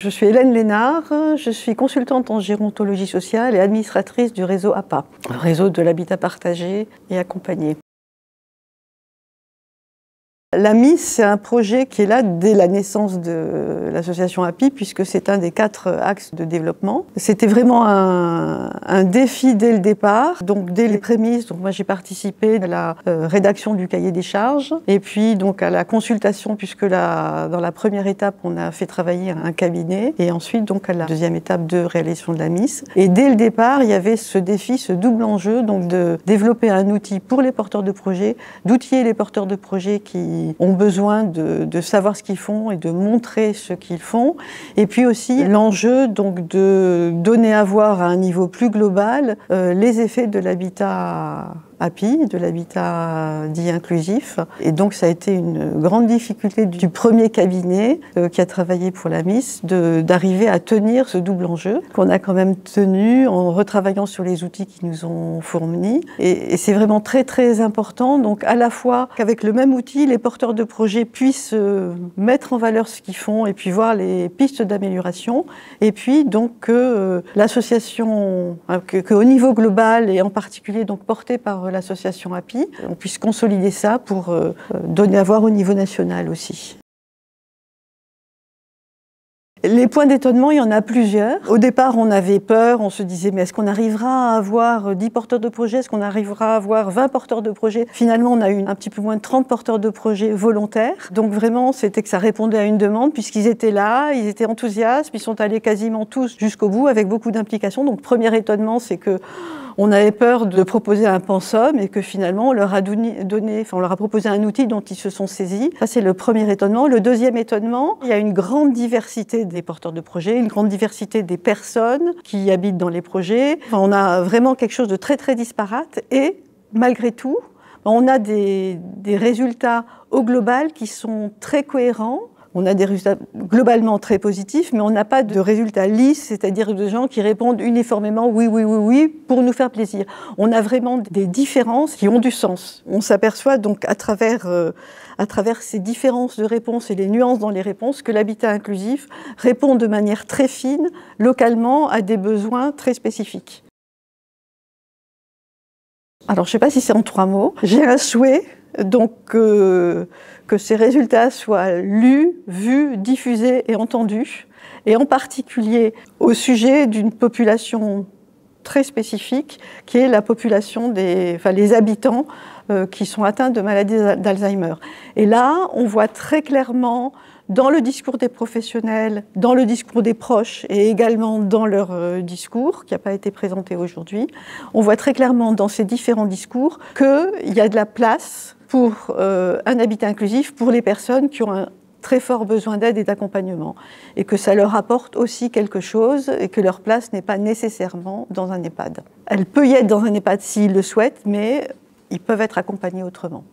Je suis Hélène Lénard, je suis consultante en gérontologie sociale et administratrice du réseau APA, le réseau de l'habitat partagé et accompagné. L'AMIS, c'est un projet qui est là dès la naissance de l'association API, puisque c'est un des 4 axes de développement. C'était vraiment un défi dès le départ, donc dès les prémices. Donc moi j'ai participé à la rédaction du cahier des charges, et puis donc à la consultation, puisque dans la première étape on a fait travailler un cabinet, et ensuite donc à la deuxième étape de réalisation de l'AMIS. Et dès le départ, il y avait ce défi, ce double enjeu, donc de développer un outil pour les porteurs de projets, d'outiller les porteurs de projets qui ont besoin de savoir ce qu'ils font et de montrer ce qu'ils font. Et puis aussi l'enjeu donc de donner à voir à un niveau plus global les effets de l'habitat API, de l'habitat dit inclusif. Et donc ça a été une grande difficulté du premier cabinet qui a travaillé pour l'AMIS d'arriver à tenir ce double enjeu qu'on a quand même tenu en retravaillant sur les outils qu'ils nous ont fournis. Et c'est vraiment très très important, donc à la fois qu'avec le même outil, les porteurs de projets puissent mettre en valeur ce qu'ils font et puis voir les pistes d'amélioration, et puis donc que l'association, qu'au niveau global et en particulier donc porté par l'association API, on puisse consolider ça pour donner à voir au niveau national aussi. Les points d'étonnement, il y en a plusieurs. Au départ, on avait peur, on se disait mais est-ce qu'on arrivera à avoir 10 porteurs de projets, est-ce qu'on arrivera à avoir 20 porteurs de projets? Finalement, on a eu un petit peu moins de 30 porteurs de projets volontaires. Donc vraiment, c'était que ça répondait à une demande puisqu'ils étaient là, ils étaient enthousiastes, ils sont allés quasiment tous jusqu'au bout avec beaucoup d'implication. Donc premier étonnement, c'est que on avait peur de proposer un pensum et que finalement on leur a on leur a proposé un outil dont ils se sont saisis. Ça c'est le premier étonnement. Le deuxième étonnement, il y a une grande diversité des porteurs de projets, une grande diversité des personnes qui habitent dans les projets. Enfin, on a vraiment quelque chose de très très disparate et malgré tout, on a des résultats au global qui sont très cohérents. On a des résultats globalement très positifs, mais on n'a pas de résultats lisses, c'est-à-dire de gens qui répondent uniformément oui, oui, oui, oui, pour nous faire plaisir. On a vraiment des différences qui ont du sens. On s'aperçoit donc à travers ces différences de réponses et les nuances dans les réponses que l'habitat inclusif répond de manière très fine, localement, à des besoins très spécifiques. Alors, je ne sais pas si c'est en 3 mots. J'ai un souhait, donc, que ces résultats soient lus, vus, diffusés et entendus, et en particulier au sujet d'une population très spécifique, qui est la population les habitants qui sont atteints de maladie d'Alzheimer. Et là, on voit très clairement dans le discours des professionnels, dans le discours des proches et également dans leur discours, qui n'a pas été présenté aujourd'hui, on voit très clairement dans ces différents discours qu'il y a de la place pour un habitat inclusif pour les personnes qui ont un très fort besoin d'aide et d'accompagnement, et que ça leur apporte aussi quelque chose et que leur place n'est pas nécessairement dans un EHPAD. Elle peut y être dans un EHPAD s'ils le souhaitent, mais ils peuvent être accompagnés autrement.